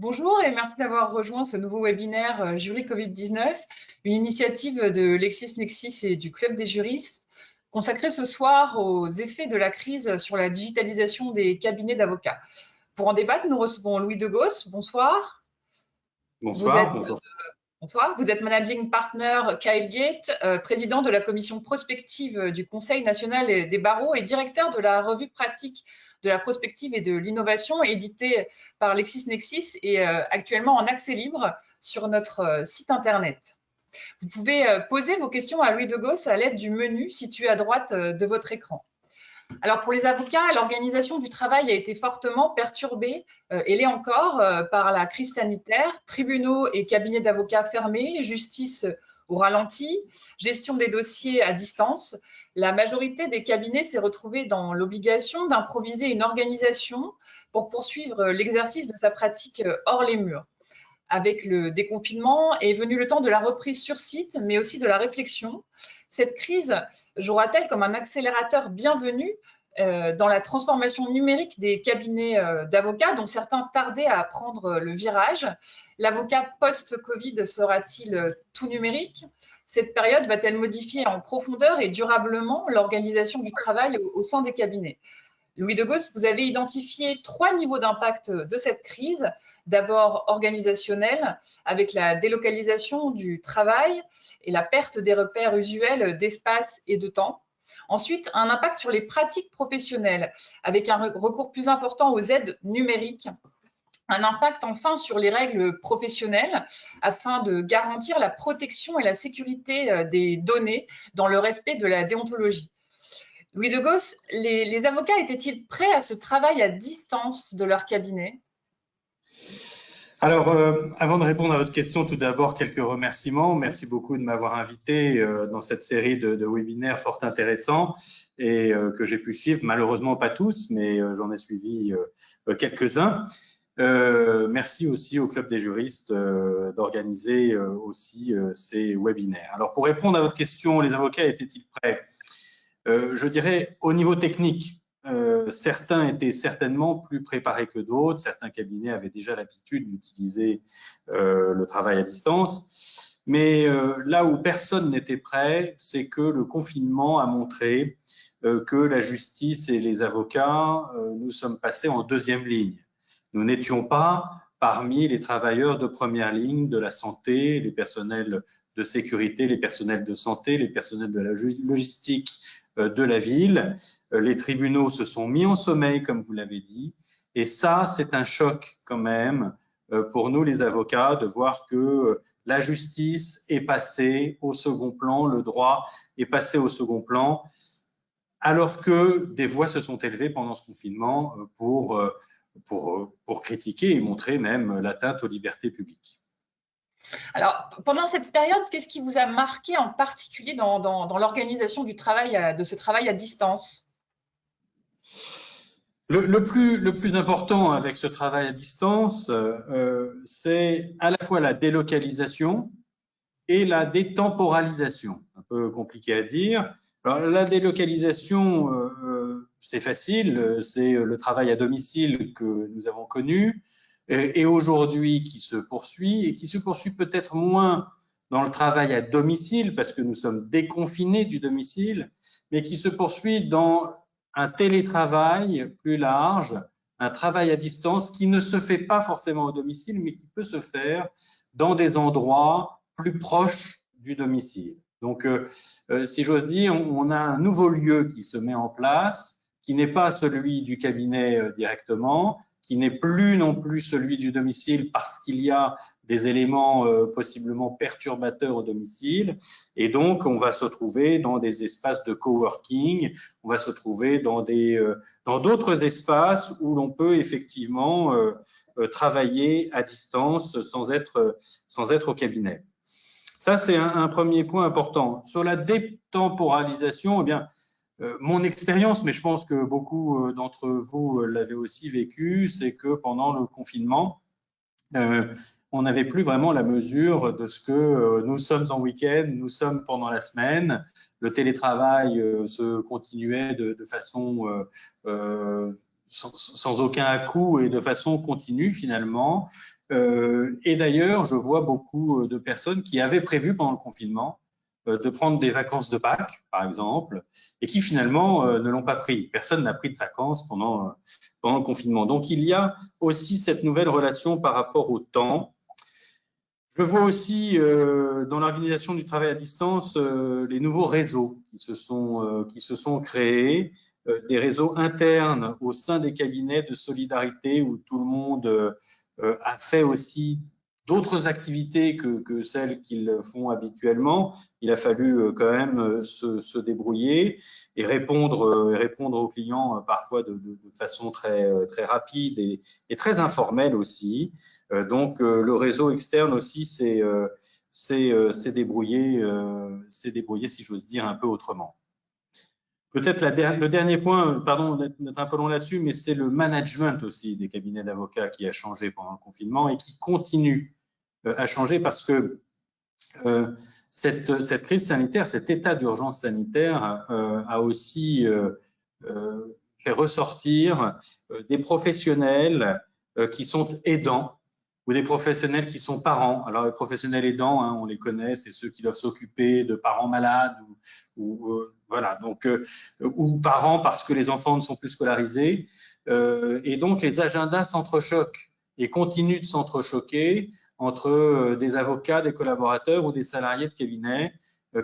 Bonjour et merci d'avoir rejoint ce nouveau webinaire Jury Covid-19, une initiative de LexisNexis et du Club des juristes, consacrée ce soir aux effets de la crise sur la digitalisation des cabinets d'avocats. Pour en débattre, nous recevons Louis Degos. Bonsoir. Bonsoir. Bonsoir. Bonsoir. Vous êtes managing partner Kyle Gate, président de la commission prospective du Conseil national des barreaux et directeur de la revue pratique de la prospective et de l'innovation, éditée par LexisNexis et actuellement en accès libre sur notre site internet. Vous pouvez poser vos questions à Louis Degos à l'aide du menu situé à droite de votre écran. Alors pour les avocats, l'organisation du travail a été fortement perturbée, et l'est encore, par la crise sanitaire, tribunaux et cabinets d'avocats fermés, justice au ralenti, gestion des dossiers à distance. La majorité des cabinets s'est retrouvée dans l'obligation d'improviser une organisation pour poursuivre l'exercice de sa pratique hors les murs. Avec le déconfinement est venu le temps de la reprise sur site, mais aussi de la réflexion. Cette crise jouera-t-elle comme un accélérateur bienvenu dans la transformation numérique des cabinets d'avocats, dont certains tardaient à prendre le virage? L'avocat post-Covid sera-t-il tout numérique? Cette période va-t-elle modifier en profondeur et durablement l'organisation du travail au sein des cabinets? Louis Degos, vous avez identifié 3 niveaux d'impact de cette crise. D'abord organisationnel, avec la délocalisation du travail et la perte des repères usuels d'espace et de temps. Ensuite, un impact sur les pratiques professionnelles, avec un recours plus important aux aides numériques. Un impact enfin sur les règles professionnelles, afin de garantir la protection et la sécurité des données dans le respect de la déontologie. Louis Degos, les avocats étaient-ils prêts à ce travail à distance de leur cabinet? Alors, avant de répondre à votre question, tout d'abord, quelques remerciements. Merci beaucoup de m'avoir invité dans cette série de webinaires fort intéressants et que j'ai pu suivre. Malheureusement, pas tous, mais j'en ai suivi quelques-uns. Merci aussi au Club des juristes d'organiser aussi ces webinaires. Alors, pour répondre à votre question, les avocats étaient-ils prêts? Je dirais au niveau technique, certains étaient certainement plus préparés que d'autres. Certains cabinets avaient déjà l'habitude d'utiliser le travail à distance. Mais là où personne n'était prêt, c'est que le confinement a montré que la justice et les avocats, nous sommes passés en deuxième ligne. Nous n'étions pas parmi les travailleurs de première ligne de la santé, les personnels de sécurité, les personnels de santé, les personnels de la logistique de la ville. Les tribunaux se sont mis en sommeil, comme vous l'avez dit, et ça, c'est un choc quand même pour nous, les avocats, de voir que la justice est passée au second plan, le droit est passé au second plan, alors que des voix se sont élevées pendant ce confinement pour critiquer et montrer même l'atteinte aux libertés publiques. Alors, pendant cette période, qu'est-ce qui vous a marqué en particulier dans l'organisation du travail, de ce travail à distance? Le plus important avec ce travail à distance, c'est à la fois la délocalisation et la détemporalisation. Un peu compliqué à dire. Alors, la délocalisation, c'est facile, c'est le travail à domicile que nous avons connu et aujourd'hui qui se poursuit et qui se poursuit peut-être moins dans le travail à domicile parce que nous sommes déconfinés du domicile, mais qui se poursuit dans un télétravail plus large, un travail à distance qui ne se fait pas forcément au domicile, mais qui peut se faire dans des endroits plus proches du domicile. Donc, si j'ose dire, on a un nouveau lieu qui se met en place, qui n'est pas celui du cabinet directement, qui n'est plus non plus celui du domicile parce qu'il y a des éléments possiblement perturbateurs au domicile. Et donc, on va se trouver dans des espaces de coworking, on va se trouver dans d'autres espaces où l'on peut effectivement travailler à distance sans être au cabinet. Ça, c'est un premier point important. Sur la détemporalisation, eh bien, mon expérience, mais je pense que beaucoup d'entre vous l'avaient aussi vécu, c'est que pendant le confinement, on n'avait plus vraiment la mesure de ce que nous sommes en week-end, nous sommes pendant la semaine. Le télétravail se continuait de façon sans aucun à-coup et de façon continue finalement. Et d'ailleurs, je vois beaucoup de personnes qui avaient prévu pendant le confinement de prendre des vacances de Pâques, par exemple, et qui finalement ne l'ont pas pris. Personne n'a pris de vacances pendant le confinement. Donc, il y a aussi cette nouvelle relation par rapport au temps. Je vois aussi dans l'organisation du travail à distance les nouveaux réseaux qui se sont créés, des réseaux internes au sein des cabinets de solidarité où tout le monde a fait aussi d'autres activités que celles qu'ils font habituellement. Il a fallu quand même se débrouiller et répondre aux clients parfois de façon très rapide et très informelle aussi. Donc, le réseau externe aussi s'est débrouillé, si j'ose dire, un peu autrement. Peut-être le dernier point, pardon d'être un peu long là-dessus, mais c'est le management aussi des cabinets d'avocats qui a changé pendant le confinement et qui continue à changer parce que cette crise sanitaire, cet état d'urgence sanitaire a aussi fait ressortir des professionnels qui sont aidants ou des professionnels qui sont parents. Alors, les professionnels aidants, on les connaît, c'est ceux qui doivent s'occuper de parents malades voilà, donc, ou parents parce que les enfants ne sont plus scolarisés. Et donc, les agendas s'entrechoquent et continuent de s'entrechoquer entre des avocats, des collaborateurs ou des salariés de cabinet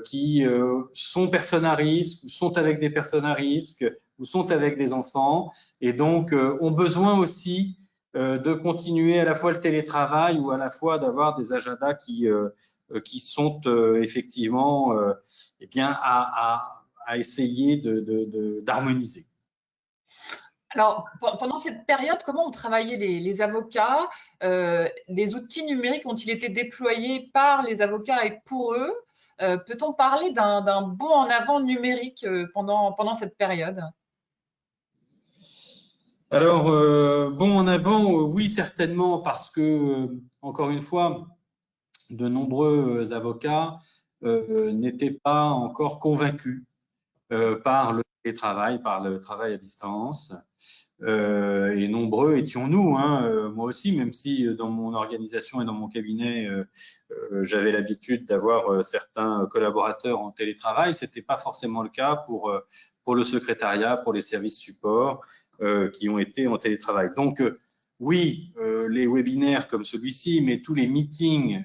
qui sont personnes à risque ou sont avec des personnes à risque ou sont avec des enfants et donc ont besoin aussi de continuer à la fois le télétravail ou à la fois d'avoir des agendas qui sont effectivement eh bien, à essayer d'harmoniser. Alors, pendant cette période, comment ont travaillé les avocats? Des outils numériques ont-ils été déployés par les avocats et pour eux? Peut-on parler d'un bond en avant numérique pendant cette période? Alors, bon en avant, oui, certainement, parce que, encore une fois, de nombreux avocats n'étaient pas encore convaincus par le télétravail, par le travail à distance. Et nombreux étions-nous, moi aussi, même si dans mon organisation et dans mon cabinet, j'avais l'habitude d'avoir certains collaborateurs en télétravail. Ce n'était pas forcément le cas pour le secrétariat, pour les services support qui ont été en télétravail. Donc, oui, les webinaires comme celui-ci, mais tous les meetings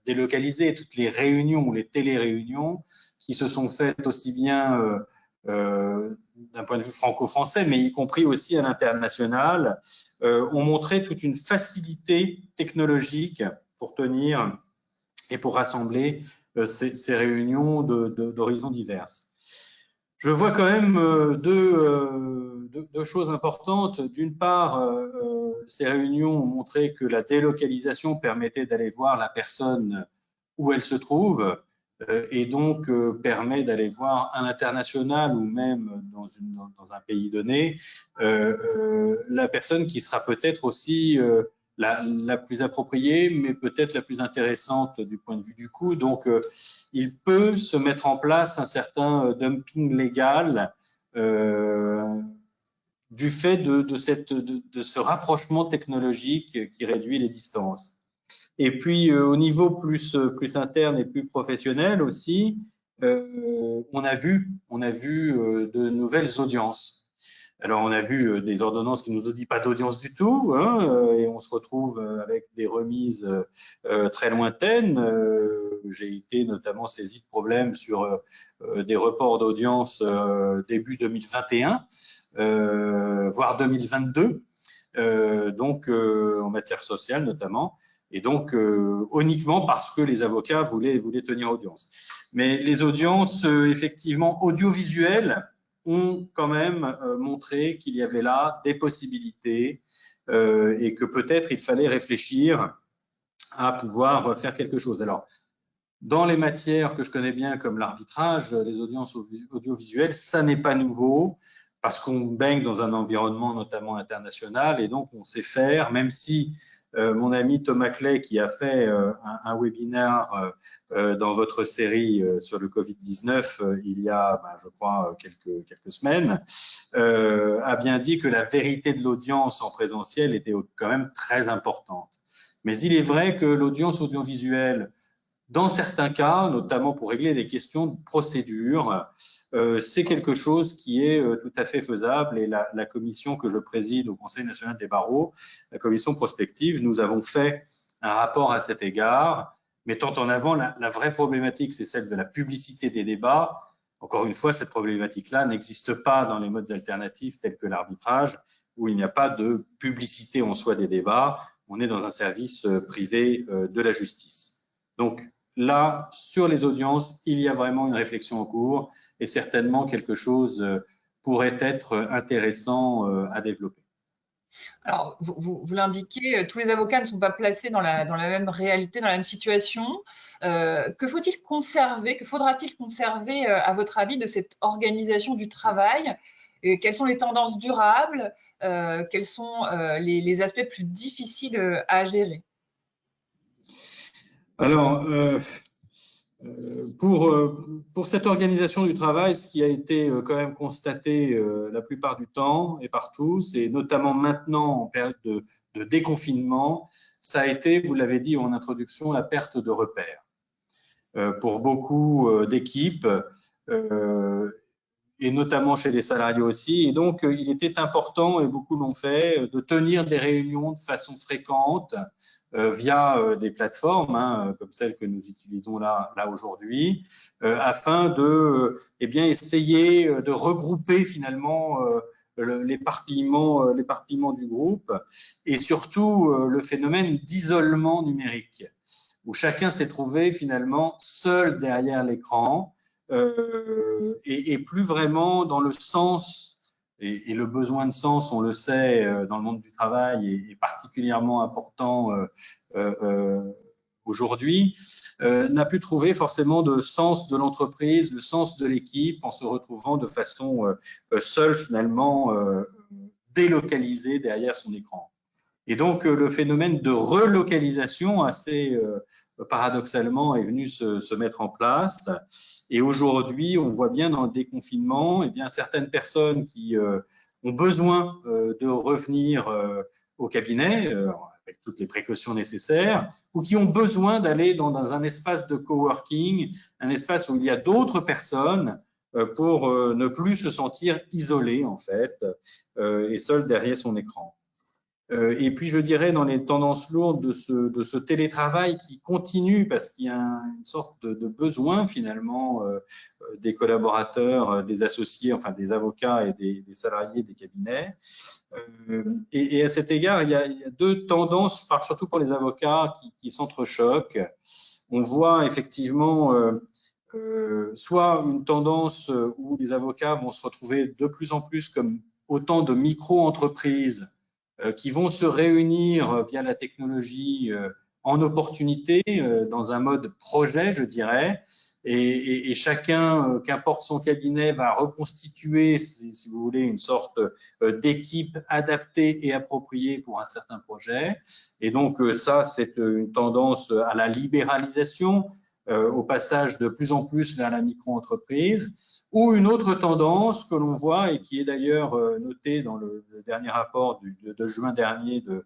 délocalisés, toutes les réunions ou les téléréunions qui se sont faites aussi bien d'un point de vue franco-français, mais y compris aussi à l'international, ont montré toute une facilité technologique pour tenir et pour rassembler ces réunions d'horizons divers. Je vois quand même deux choses importantes. D'une part, ces réunions ont montré que la délocalisation permettait d'aller voir la personne où elle se trouve et donc permet d'aller voir à l'international ou même dans un pays donné la personne qui sera peut-être aussi la plus appropriée, mais peut-être la plus intéressante du point de vue du coût. Donc, il peut se mettre en place un certain dumping légal du fait de ce rapprochement technologique qui réduit les distances. Et puis, au niveau plus interne et plus professionnel aussi, on a vu de nouvelles audiences. Alors, on a vu des ordonnances qui nous ont dit pas d'audience du tout, et on se retrouve avec des remises très lointaines. J'ai été notamment saisi de problèmes sur des reports d'audience début 2021, voire 2022, donc en matière sociale notamment. Et donc, uniquement parce que les avocats voulaient tenir audience. Mais les audiences, effectivement, audiovisuelles, ont quand même montré qu'il y avait là des possibilités et que peut-être il fallait réfléchir à pouvoir faire quelque chose. Alors, dans les matières que je connais bien comme l'arbitrage, les audiences audiovisuelles, ça n'est pas nouveau parce qu'on baigne dans un environnement notamment international et donc on sait faire, même si mon ami Thomas Clay, qui a fait un webinaire dans votre série sur le Covid-19 il y a, je crois, quelques semaines, a bien dit que la vérité de l'audience en présentiel était quand même très importante. Mais il est vrai que l'audience audiovisuelle, dans certains cas, notamment pour régler des questions de procédure, c'est quelque chose qui est tout à fait faisable. Et la commission que je préside au Conseil national des barreaux, la commission prospective, nous avons fait un rapport à cet égard, mettant en avant la vraie problématique, c'est celle de la publicité des débats. Encore une fois, cette problématique-là n'existe pas dans les modes alternatifs tels que l'arbitrage, où il n'y a pas de publicité en soi des débats. On est dans un service privé de la justice. Donc là, sur les audiences, il y a vraiment une réflexion en cours et certainement quelque chose pourrait être intéressant à développer. Alors, vous l'indiquez, tous les avocats ne sont pas placés dans la même réalité, dans la même situation. Que faut-il conserver, que faudra-t-il conserver, à votre avis, de cette organisation du travail? Et quelles sont les tendances durables? Quels sont les aspects plus difficiles à gérer? Alors, pour cette organisation du travail, ce qui a été quand même constaté la plupart du temps et par tous, et notamment maintenant en période de déconfinement, ça a été, vous l'avez dit en introduction, la perte de repères. Pour beaucoup d'équipes, et notamment chez les salariés aussi. Et donc, il était important, et beaucoup l'ont fait, de tenir des réunions de façon fréquente via des plateformes comme celles que nous utilisons là aujourd'hui, afin de essayer de regrouper finalement l'éparpillement du groupe et surtout le phénomène d'isolement numérique, où chacun s'est trouvé finalement seul derrière l'écran, et plus vraiment dans le sens, et le besoin de sens, on le sait, dans le monde du travail est particulièrement important aujourd'hui, n'a plus trouvé forcément de sens de l'entreprise, le sens de l'équipe, en se retrouvant de façon seule finalement délocalisé derrière son écran. Et donc, le phénomène de relocalisation, assez paradoxalement, est venu se mettre en place. Et aujourd'hui, on voit bien dans le déconfinement, eh bien, certaines personnes qui ont besoin de revenir au cabinet, avec toutes les précautions nécessaires, ou qui ont besoin d'aller dans un espace de coworking, un espace où il y a d'autres personnes pour ne plus se sentir isolé, en fait, et seul derrière son écran. Et puis, je dirais, dans les tendances lourdes de ce télétravail qui continue, parce qu'il y a une sorte de besoin, finalement, des collaborateurs, des associés, enfin des avocats et des salariés des cabinets. Et à cet égard, il y a deux tendances, je parle surtout pour les avocats, qui s'entrechoquent. On voit effectivement soit une tendance où les avocats vont se retrouver de plus en plus comme autant de micro-entreprises qui vont se réunir via la technologie en opportunité, dans un mode projet, je dirais, et chacun, qu'importe son cabinet, va reconstituer, si vous voulez, une sorte d'équipe adaptée et appropriée pour un certain projet. Et donc ça, c'est une tendance à la libéralisation, au passage de plus en plus vers la micro-entreprise, ou une autre tendance que l'on voit et qui est d'ailleurs notée dans le dernier rapport de juin dernier de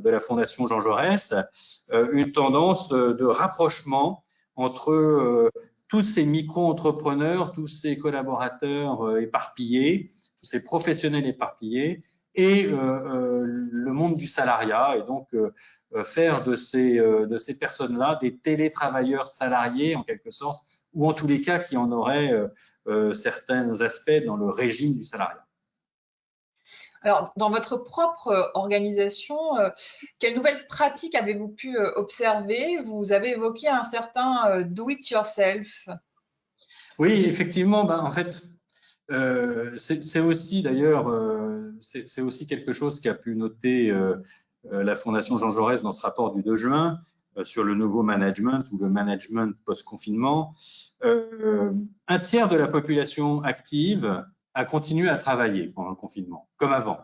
la Fondation Jean Jaurès, une tendance de rapprochement entre tous ces micro-entrepreneurs, tous ces collaborateurs éparpillés, tous ces professionnels éparpillés, et le monde du salariat, et donc faire de ces personnes-là des télétravailleurs salariés en quelque sorte, ou en tous les cas qui en auraient certains aspects dans le régime du salariat. Alors, dans votre propre organisation, quelles nouvelles pratiques avez-vous pu observer? Vous avez évoqué un certain do-it-yourself. Oui, effectivement, en fait, c'est aussi d'ailleurs, c'est aussi quelque chose qu'a pu noter la Fondation Jean Jaurès dans ce rapport du 2 juin sur le nouveau management ou le management post-confinement. Un tiers de la population active a continué à travailler pendant le confinement, comme avant.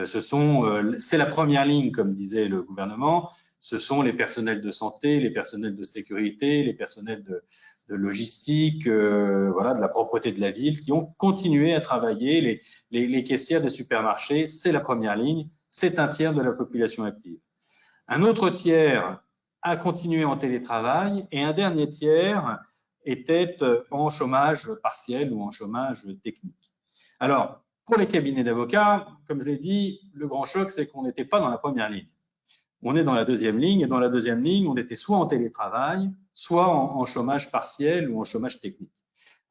C'est la première ligne, comme disait le gouvernement. Ce sont les personnels de santé, les personnels de sécurité, les personnels de logistique, voilà, de la propreté de la ville, qui ont continué à travailler. Les caissières des supermarchés, c'est la première ligne, c'est un tiers de la population active. Un autre tiers a continué en télétravail et un dernier tiers était en chômage partiel ou en chômage technique. Alors, pour les cabinets d'avocats, comme je l'ai dit, le grand choc, c'est qu'on n'était pas dans la première ligne. On est dans la deuxième ligne, et dans la deuxième ligne, on était soit en télétravail, soit en chômage partiel ou en chômage technique.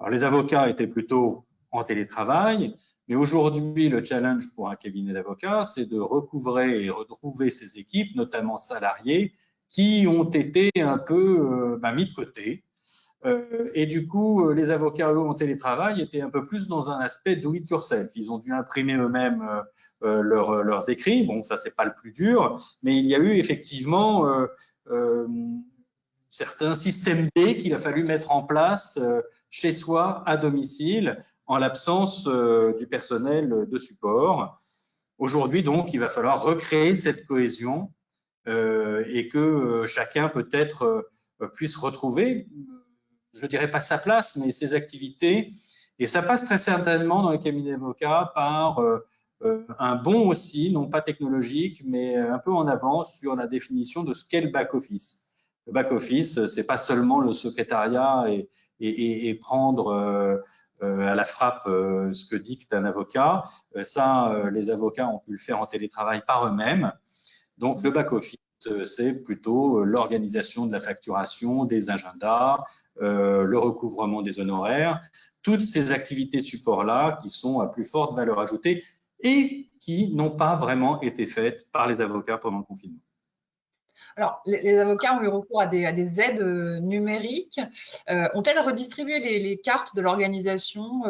Alors, les avocats étaient plutôt en télétravail, mais aujourd'hui, le challenge pour un cabinet d'avocats, c'est de recouvrer et retrouver ces équipes, notamment salariées, qui ont été un peu mis de côté. Et du coup, les avocats, eux, en télétravail, étaient un peu plus dans un aspect do it yourself. Ils ont dû imprimer eux-mêmes leurs écrits. Bon, ça, c'est pas le plus dur, mais il y a eu effectivement certains systèmes D qu'il a fallu mettre en place chez soi, à domicile, en l'absence du personnel de support. Aujourd'hui, donc, il va falloir recréer cette cohésion et que chacun peut-être puisse retrouver, je dirais pas sa place, mais ses activités. Et ça passe très certainement dans les cabinets d'avocats par un bond aussi, non pas technologique, mais un peu en avance sur la définition de ce qu'est le back-office. Le back-office, c'est pas seulement le secrétariat et prendre à la frappe ce que dicte un avocat. Les avocats ont pu le faire en télétravail par eux-mêmes. Donc, le back-office, c'est plutôt l'organisation de la facturation, des agendas, le recouvrement des honoraires, toutes ces activités support-là qui sont à plus forte valeur ajoutée et qui n'ont pas vraiment été faites par les avocats pendant le confinement. Alors, les avocats ont eu recours à des aides numériques. Ont-elles redistribué les cartes de l'organisation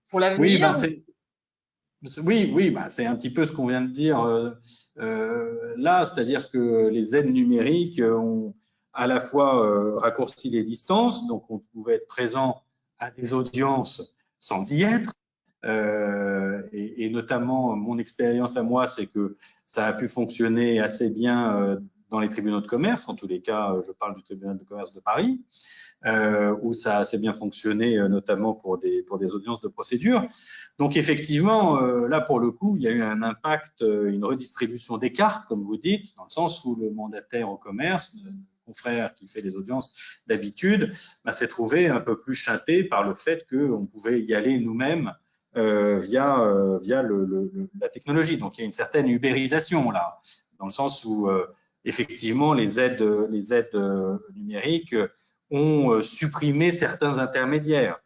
pour Oui, l'avenir? c'est un petit peu ce qu'on vient de dire là, c'est-à-dire que les aides numériques ont à la fois raccourci les distances, donc on pouvait être présent à des audiences sans y être, et notamment mon expérience à moi, c'est que ça a pu fonctionner assez bien dans les tribunaux de commerce, en tous les cas, je parle du tribunal de commerce de Paris, où ça a assez bien fonctionné, notamment pour des audiences de procédure. Donc effectivement, là pour le coup, il y a eu un impact, une redistribution des cartes, comme vous dites, dans le sens où le mandataire au commerce, le confrère qui fait les audiences d'habitude, s'est trouvé un peu plus chanté par le fait qu'on pouvait y aller nous-mêmes via la technologie. Donc il y a une certaine ubérisation là, dans le sens où effectivement les aides numériques ont supprimé certains intermédiaires.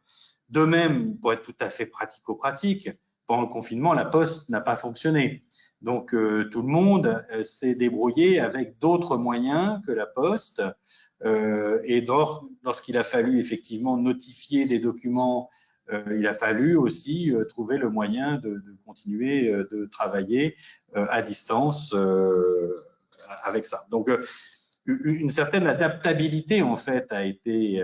De même, pour être tout à fait pratico-pratique, pendant le confinement, la Poste n'a pas fonctionné. Donc, tout le monde s'est débrouillé avec d'autres moyens que la Poste. Et lorsqu'il a fallu effectivement notifier des documents, il a fallu aussi trouver le moyen de continuer de travailler à distance avec ça. Donc, une certaine adaptabilité en fait a été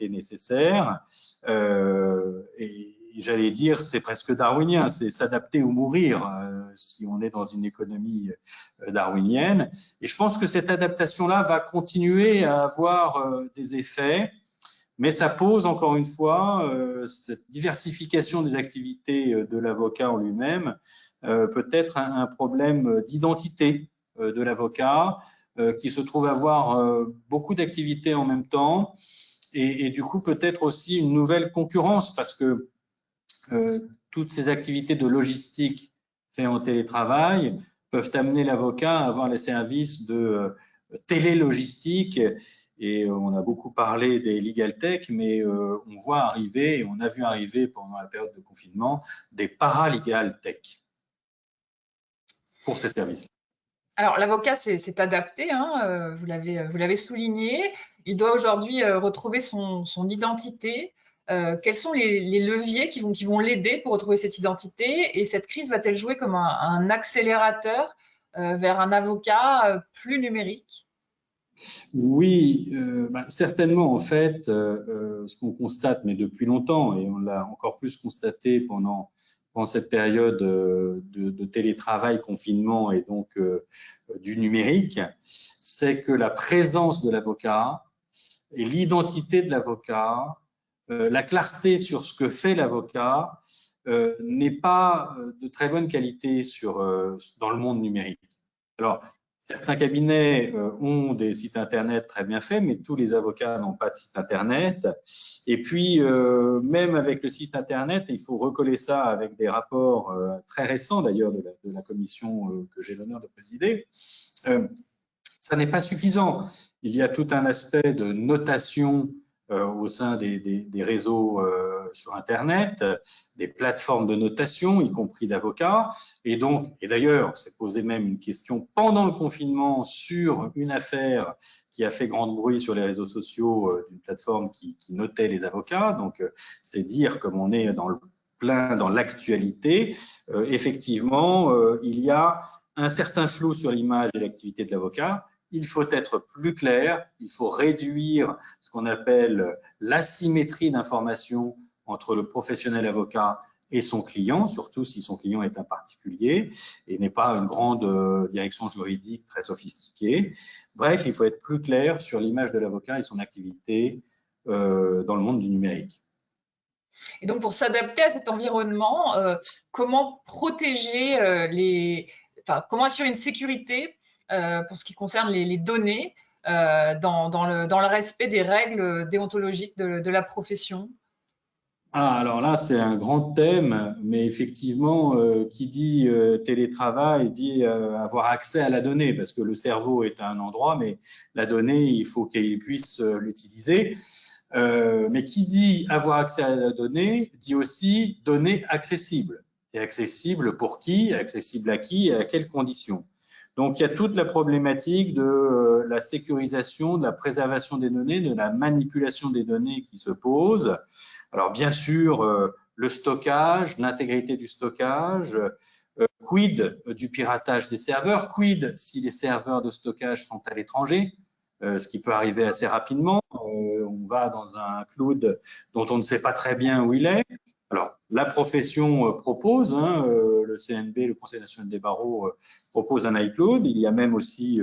nécessaire et j'allais dire c'est presque darwinien, c'est s'adapter ou mourir si on est dans une économie darwinienne. Et je pense que cette adaptation-là va continuer à avoir des effets, mais ça pose encore une fois cette diversification des activités de l'avocat en lui-même, peut-être un problème d'identité de l'avocat, qui se trouve avoir beaucoup d'activités en même temps et du coup peut-être aussi une nouvelle concurrence parce que toutes ces activités de logistique faites en télétravail peuvent amener l'avocat à avoir les services de télélogistique et on a beaucoup parlé des legal tech, mais on voit arriver, et on a vu arriver pendant la période de confinement, des paralegal tech pour ces services. Alors, l'avocat s'est adapté, hein, vous l'avez souligné. Il doit aujourd'hui retrouver son identité. Quels sont les leviers qui vont l'aider pour retrouver cette identité? Et cette crise va-t-elle jouer comme un accélérateur vers un avocat plus numérique? Oui, certainement en fait, ce qu'on constate, mais depuis longtemps, et on l'a encore plus constaté pendant cette période de télétravail, confinement et donc du numérique, c'est que la présence de l'avocat et l'identité de l'avocat, la clarté sur ce que fait l'avocat n'est pas de très bonne qualité dans le monde numérique. Alors, Certains cabinets ont des sites Internet très bien faits, mais tous les avocats n'ont pas de site Internet. Et puis, même avec le site Internet, il faut recoller ça avec des rapports très récents, d'ailleurs, de la commission que j'ai l'honneur de présider. Ça n'est pas suffisant. Il y a tout un aspect de notation au sein des réseaux sur Internet, des plateformes de notation, y compris d'avocats. Et d'ailleurs, c'est posé même une question pendant le confinement sur une affaire qui a fait grand bruit sur les réseaux sociaux d'une plateforme qui notait les avocats. Donc, c'est dire comme on est dans le plein dans l'actualité. Effectivement, il y a un certain flou sur l'image et l'activité de l'avocat. Il faut être plus clair, il faut réduire ce qu'on appelle l'asymétrie d'information entre le professionnel avocat et son client, surtout si son client est un particulier et n'est pas une grande direction juridique très sophistiquée. Bref, il faut être plus clair sur l'image de l'avocat et son activité dans le monde du numérique. Et donc, pour s'adapter à cet environnement, comment protéger comment assurer une sécurité pour ce qui concerne les données dans le respect des règles déontologiques de la profession? Alors là, c'est un grand thème, mais effectivement, qui dit télétravail dit avoir accès à la donnée, parce que le cerveau est à un endroit, mais la donnée, il faut qu'il puisse l'utiliser. Mais qui dit avoir accès à la donnée dit aussi données accessibles. Et accessibles pour qui? Accessibles à qui et à quelles conditions? Donc, il y a toute la problématique de la sécurisation, de la préservation des données, de la manipulation des données qui se pose. Alors, bien sûr, le stockage, l'intégrité du stockage, quid du piratage des serveurs, quid si les serveurs de stockage sont à l'étranger, ce qui peut arriver assez rapidement. On va dans un cloud dont on ne sait pas très bien où il est. Alors, la profession propose, le CNB, le Conseil national des barreaux, propose un iCloud. Il y a même aussi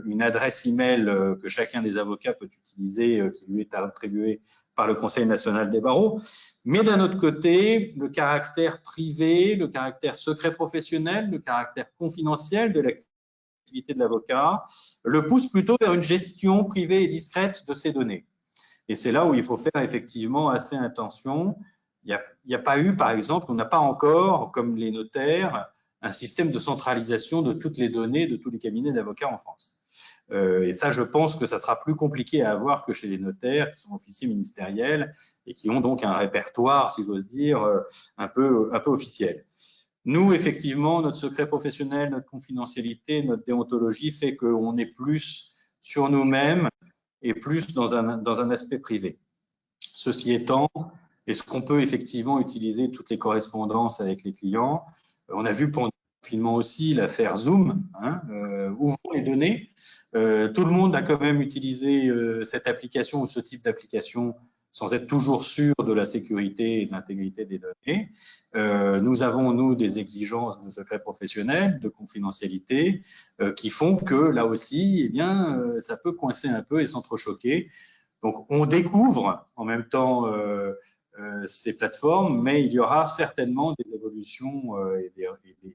une adresse email que chacun des avocats peut utiliser, qui lui est attribuée par le Conseil national des barreaux. Mais d'un autre côté, le caractère privé, le caractère secret professionnel, le caractère confidentiel de l'activité de l'avocat le pousse plutôt vers une gestion privée et discrète de ces données. Et c'est là où il faut faire effectivement assez attention. Il n'y a pas eu, par exemple, on n'a pas encore, comme les notaires, un système de centralisation de toutes les données de tous les cabinets d'avocats en France. Et ça, je pense que ça sera plus compliqué à avoir que chez les notaires qui sont officiers ministériels et qui ont donc un répertoire, si j'ose dire, un peu officiel. Nous, effectivement, notre secret professionnel, notre confidentialité, notre déontologie fait qu'on est plus sur nous-mêmes et plus dans un aspect privé. Ceci étant, est-ce qu'on peut effectivement utiliser toutes les correspondances avec les clients? On a vu pendant le confinement aussi l'affaire Zoom, ouvrons les données. Tout le monde a quand même utilisé cette application ou ce type d'application sans être toujours sûr de la sécurité et de l'intégrité des données. Nous avons, nous, des exigences de secret professionnel, de confidentialité, qui font que, là aussi, eh bien, ça peut coincer un peu et s'entrechoquer. Donc, on découvre en même temps ces plateformes, mais il y aura certainement des évolutions et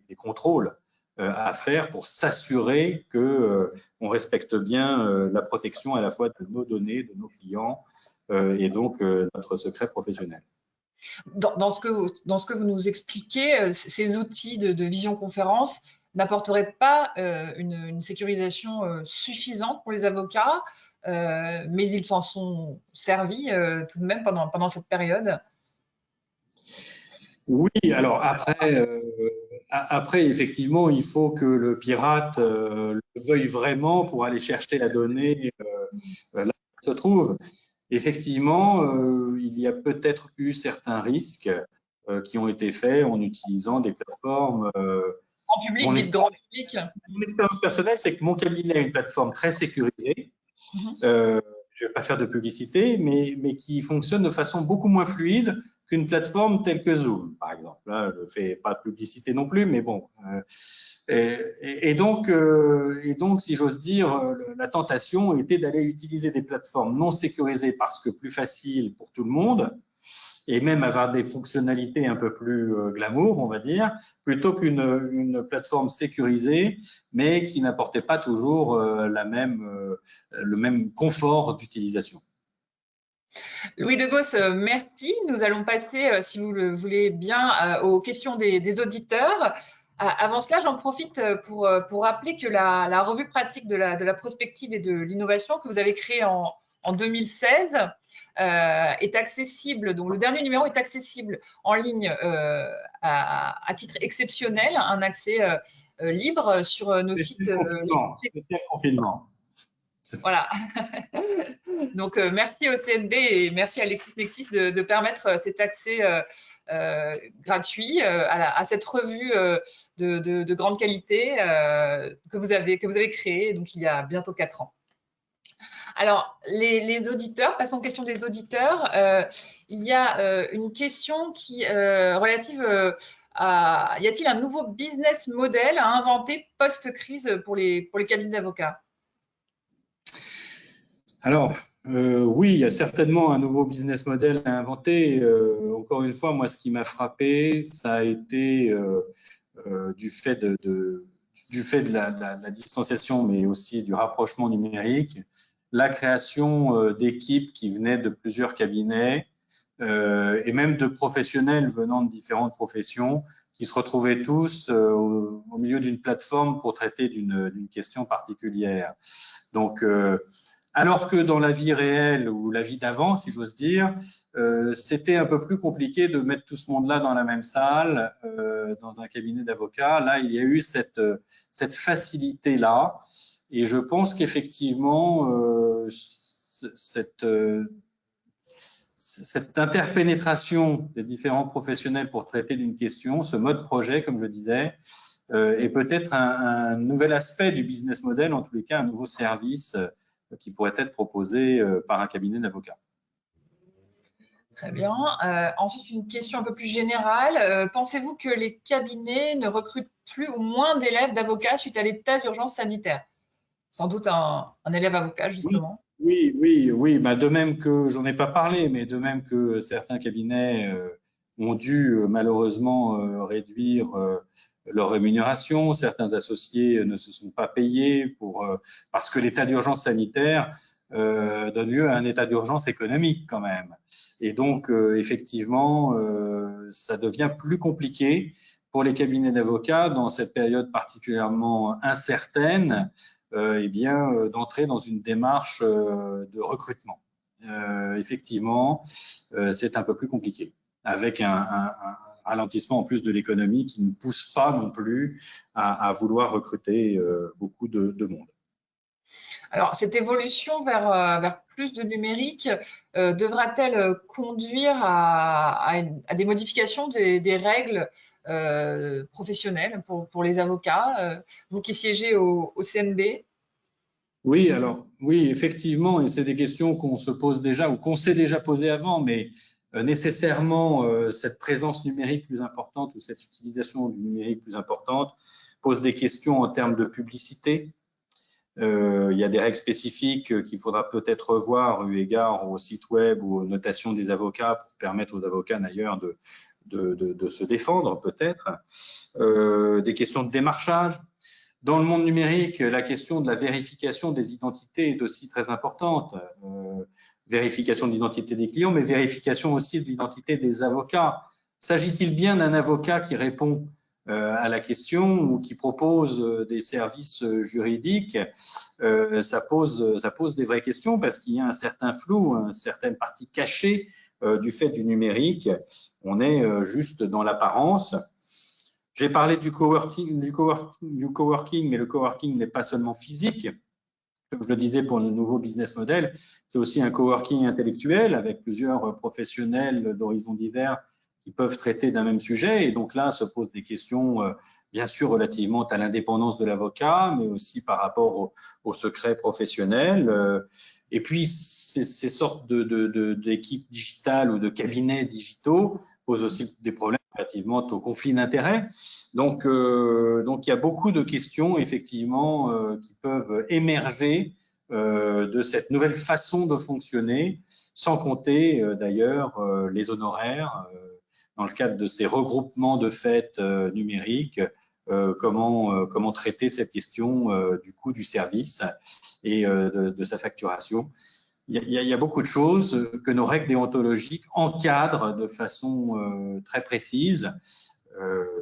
des contrôles à faire pour s'assurer qu'on respecte bien la protection à la fois de nos données, de nos clients et donc notre secret professionnel. Dans ce que vous nous expliquez, ces outils de visioconférence n'apporteraient pas une sécurisation suffisante pour les avocats, mais ils s'en sont servis tout de même pendant cette période. Oui, alors après, effectivement, il faut que le pirate le veuille vraiment pour aller chercher la donnée là où elle se trouve. Effectivement, il y a peut-être eu certains risques qui ont été faits en utilisant des plateformes. En public, dites grand public. Mon expérience personnelle, c'est que mon cabinet a une plateforme très sécurisée. Je ne vais pas faire de publicité, mais qui fonctionne de façon beaucoup moins fluide qu'une plateforme telle que Zoom, par exemple. Là, je ne fais pas de publicité non plus, mais bon. Et donc, si j'ose dire, la tentation était d'aller utiliser des plateformes non sécurisées parce que plus faciles pour tout le monde. et même avoir des fonctionnalités un peu plus glamour, on va dire, plutôt qu'une plateforme sécurisée, mais qui n'apportait pas toujours le même confort d'utilisation. Louis Degos, merci. Nous allons passer, si vous le voulez bien, aux questions des auditeurs. Avant cela, j'en profite pour rappeler que la revue pratique de la prospective et de l'innovation que vous avez créée en 2016 est accessible. Donc, le dernier numéro est accessible en ligne à titre exceptionnel, un accès libre sur nos sites. Spécial confinement. Voilà. Donc, merci au CNB et merci à LexisNexis de permettre cet accès gratuit à cette revue de grande qualité que vous avez créée donc, il y a bientôt 4 ans. Alors, les auditeurs, passons aux questions des auditeurs. Il y a une question relative à y a-t-il un nouveau business model à inventer post-crise pour les cabinets d'avocats? Alors, oui, il y a certainement un nouveau business model à inventer. Encore une fois, moi, ce qui m'a frappé, ça a été du fait de la distanciation, mais aussi du rapprochement numérique, la création d'équipes qui venaient de plusieurs cabinets et même de professionnels venant de différentes professions qui se retrouvaient tous au milieu d'une plateforme pour traiter d'une question particulière. Donc, alors que dans la vie réelle ou la vie d'avant, si j'ose dire, c'était un peu plus compliqué de mettre tout ce monde-là dans la même salle, dans un cabinet d'avocats. Là, il y a eu cette facilité-là. Et je pense qu'effectivement, cette interpénétration des différents professionnels pour traiter d'une question, ce mode projet, comme je disais, est peut-être un nouvel aspect du business model, en tous les cas un nouveau service qui pourrait être proposé par un cabinet d'avocats. Très bien. Ensuite, une question un peu plus générale. Pensez-vous que les cabinets ne recrutent plus ou moins d'élèves d'avocats suite à l'état d'urgence sanitaire? Sans doute un élève avocat, justement. Oui. Bah, de même que, j'en ai pas parlé, mais de même que certains cabinets ont dû malheureusement réduire leur rémunération, certains associés ne se sont pas payés parce que l'état d'urgence sanitaire donne lieu à un état d'urgence économique quand même. Et donc, effectivement, ça devient plus compliqué pour les cabinets d'avocats dans cette période particulièrement incertaine d'entrer dans une démarche de recrutement. Effectivement, c'est un peu plus compliqué, avec un ralentissement en plus de l'économie qui ne pousse pas non plus à vouloir recruter beaucoup de monde. Alors, cette évolution vers plus de numérique devra-t-elle conduire à des modifications des règles professionnelles pour les avocats, vous qui siégez au CNB? Oui, alors, oui, effectivement, et c'est des questions qu'on se pose déjà ou qu'on s'est déjà posées avant, mais nécessairement, cette présence numérique plus importante ou cette utilisation du numérique plus importante pose des questions en termes de publicité. Il y a des règles spécifiques qu'il faudra peut-être revoir eu égard au site web ou aux notations des avocats pour permettre aux avocats d'ailleurs de se défendre peut-être. Des questions de démarchage. Dans le monde numérique, la question de la vérification des identités est aussi très importante. Vérification de l'identité des clients, mais vérification aussi de l'identité des avocats. S'agit-il bien d'un avocat qui répond à la question ou qui propose des services juridiques? Ça pose des vraies questions parce qu'il y a un certain flou, une certaine partie cachée du fait du numérique. On est juste dans l'apparence. J'ai parlé du coworking, mais le coworking n'est pas seulement physique. Comme je le disais pour le nouveau business model, c'est aussi un coworking intellectuel avec plusieurs professionnels d'horizons divers qui peuvent traiter d'un même sujet. Et donc là, se posent des questions, bien sûr, relativement à l'indépendance de l'avocat, mais aussi par rapport au secret professionnel. Et puis, ces sortes d'équipes digitales ou de cabinets digitaux posent aussi des problèmes relativement au conflit d'intérêts. Donc, il y a beaucoup de questions, effectivement, qui peuvent émerger de cette nouvelle façon de fonctionner, sans compter d'ailleurs les honoraires dans le cadre de ces regroupements de fêtes numériques. Comment traiter cette question du coût du service et de sa facturation. Il y a beaucoup de choses que nos règles déontologiques encadrent de façon très précise.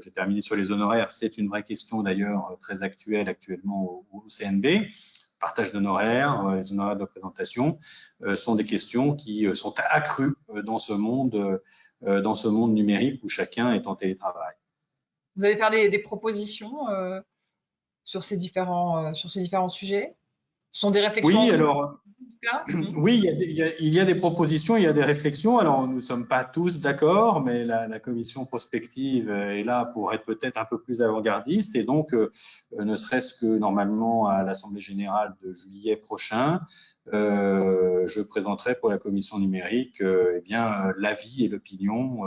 J'ai terminé sur les honoraires, c'est une vraie question d'ailleurs très actuelle actuellement au CNB. Partage d'honoraires, les honoraires de présentation sont des questions qui sont accrues dans ce monde numérique où chacun est en télétravail. Vous allez faire des propositions sur ces différents sujets? Ce sont des réflexions? Oui, alors, oui, il y a des propositions, il y a des réflexions. Alors, nous ne sommes pas tous d'accord, mais la commission prospective est là pour être peut-être un peu plus avant-gardiste. Et donc, ne serait-ce que normalement à l'Assemblée générale de juillet prochain, je présenterai pour la commission numérique eh bien, l'avis et l'opinion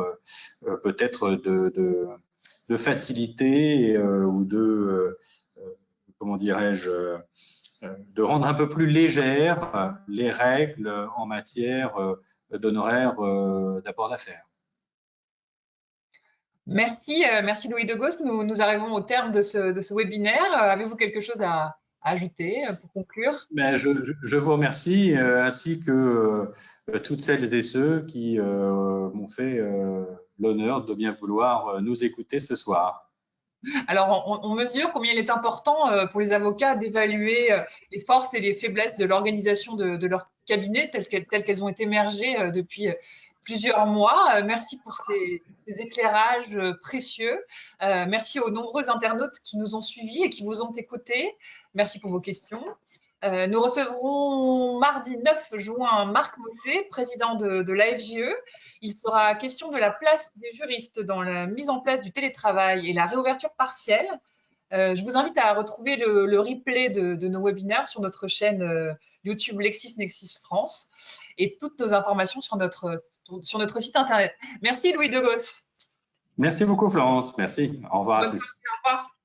peut-être de faciliter ou comment dirais-je, de rendre un peu plus légères les règles en matière d'honoraires d'apport d'affaires. Merci, merci Louis Degos. Nous arrivons au terme de ce webinaire. Avez-vous quelque chose à ajouter pour conclure? Ben, je vous remercie, ainsi que toutes celles et ceux qui m'ont fait l'honneur de bien vouloir nous écouter ce soir. Alors, on mesure combien il est important pour les avocats d'évaluer les forces et les faiblesses de l'organisation de leur cabinet telles qu'elles ont émergé depuis plusieurs mois. Merci pour ces éclairages précieux. Merci aux nombreux internautes qui nous ont suivis et qui vous ont écoutés. Merci pour vos questions. Nous recevrons mardi 9 juin Marc Mossé, président de l'AFJE. Il sera question de la place des juristes dans la mise en place du télétravail et la réouverture partielle. Je vous invite à retrouver le replay de nos webinaires sur notre chaîne YouTube LexisNexis France et toutes nos informations sur notre site internet. Merci Louis Degos. Merci beaucoup Florence, merci. Au revoir à tous. Au revoir.